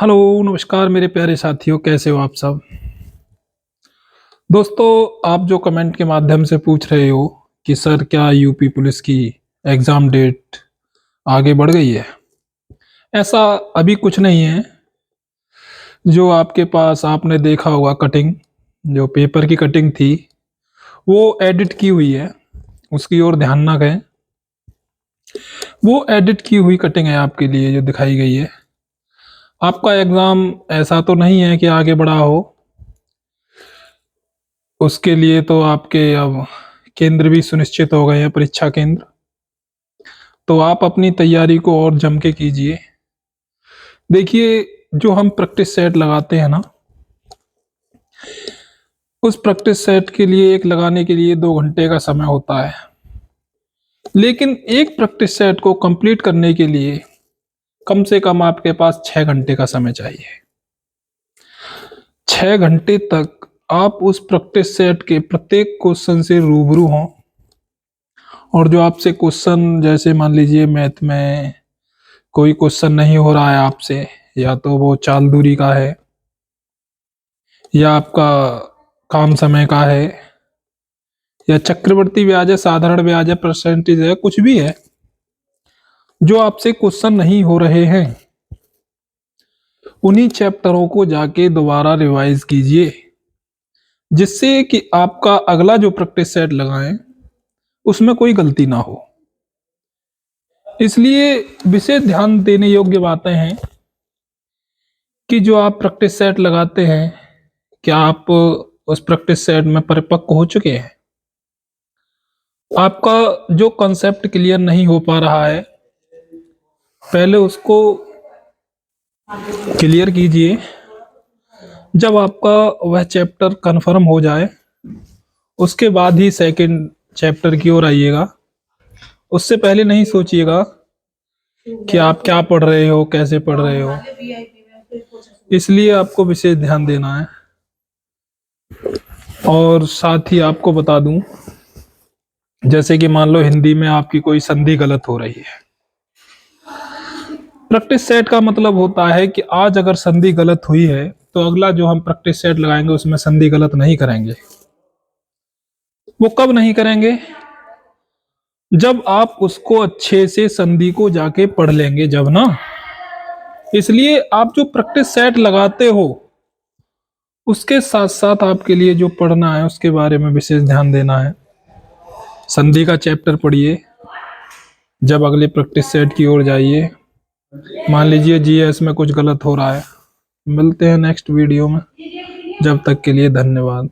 Hello, नमस्कार मेरे प्यारे साथियों, कैसे हो आप सब? दोस्तों, आप जो कमेंट के माध्यम से पूछ रहे हो कि सर क्या यूपी पुलिस की एग्ज़ाम डेट आगे बढ़ गई है? ऐसा अभी कुछ नहीं है। जो आपके पास आपने देखा होगा कटिंग, जो पेपर की कटिंग थी, वो एडिट की हुई है, उसकी ओर ध्यान ना गए। वो एडिट की हुई कटिंग है आपके लिए जो दिखाई गई है। आपका एग्ज़ाम ऐसा तो नहीं है कि आगे बढ़ा हो। उसके लिए तो आपके अब केंद्र भी सुनिश्चित हो गए हैं, परीक्षा केंद्र। तो आप अपनी तैयारी को और जम के कीजिए। देखिए, जो हम प्रैक्टिस सेट लगाते हैं ना, उस प्रैक्टिस सेट के लिए एक लगाने के लिए 2 घंटे का समय होता है। लेकिन एक प्रैक्टिस सेट को कंप्लीट करने के लिए कम से कम आपके पास 6 घंटे का समय चाहिए। 6 घंटे तक आप उस प्रैक्टिस सेट के प्रत्येक क्वेश्चन से रूबरू हों, और जो आपसे क्वेश्चन, जैसे मान लीजिए मैथ में कोई क्वेश्चन नहीं हो रहा है आपसे, या तो वो चाल दूरी का है, या आपका काम समय का है, या चक्रवर्ती ब्याज है, साधारण ब्याज है, परसेंटेज है, कुछ भी है, जो आपसे क्वेश्चन नहीं हो रहे हैं, उन्हीं चैप्टरों को जाके दोबारा रिवाइज कीजिए, जिससे कि आपका अगला जो प्रैक्टिस सेट लगाएं उसमें कोई गलती ना हो। इसलिए विशेष ध्यान देने योग्य बातें हैं कि जो आप प्रैक्टिस सेट लगाते हैं, क्या आप उस प्रैक्टिस सेट में परिपक्व हो चुके हैं? आपका जो कॉन्सेप्ट क्लियर नहीं हो पा रहा है, पहले उसको क्लियर कीजिए। जब आपका वह चैप्टर कंफर्म हो जाए, उसके बाद ही सेकंड चैप्टर की ओर आइएगा। उससे पहले नहीं सोचिएगा कि आप क्या पढ़ रहे हो, कैसे पढ़ रहे हो। इसलिए आपको विशेष ध्यान देना है। और साथ ही आपको बता दूं, जैसे कि मान लो हिंदी में आपकी कोई संधि गलत हो रही है। प्रैक्टिस सेट का मतलब होता है कि आज अगर संधि गलत हुई है, तो अगला जो हम प्रैक्टिस सेट लगाएंगे उसमें संधि गलत नहीं करेंगे। वो कब नहीं करेंगे? जब आप उसको अच्छे से संधि को जाके पढ़ लेंगे, जब ना। इसलिए आप जो प्रैक्टिस सेट लगाते हो, उसके साथ साथ आपके लिए जो पढ़ना है उसके बारे में विशेष ध्यान देना है। संधि का चैप्टर पढ़िए, जब अगले प्रैक्टिस सेट की ओर जाइए। मान लीजिए जीएस में कुछ गलत हो रहा है। मिलते हैं नेक्स्ट वीडियो में, जब तक के लिए धन्यवाद।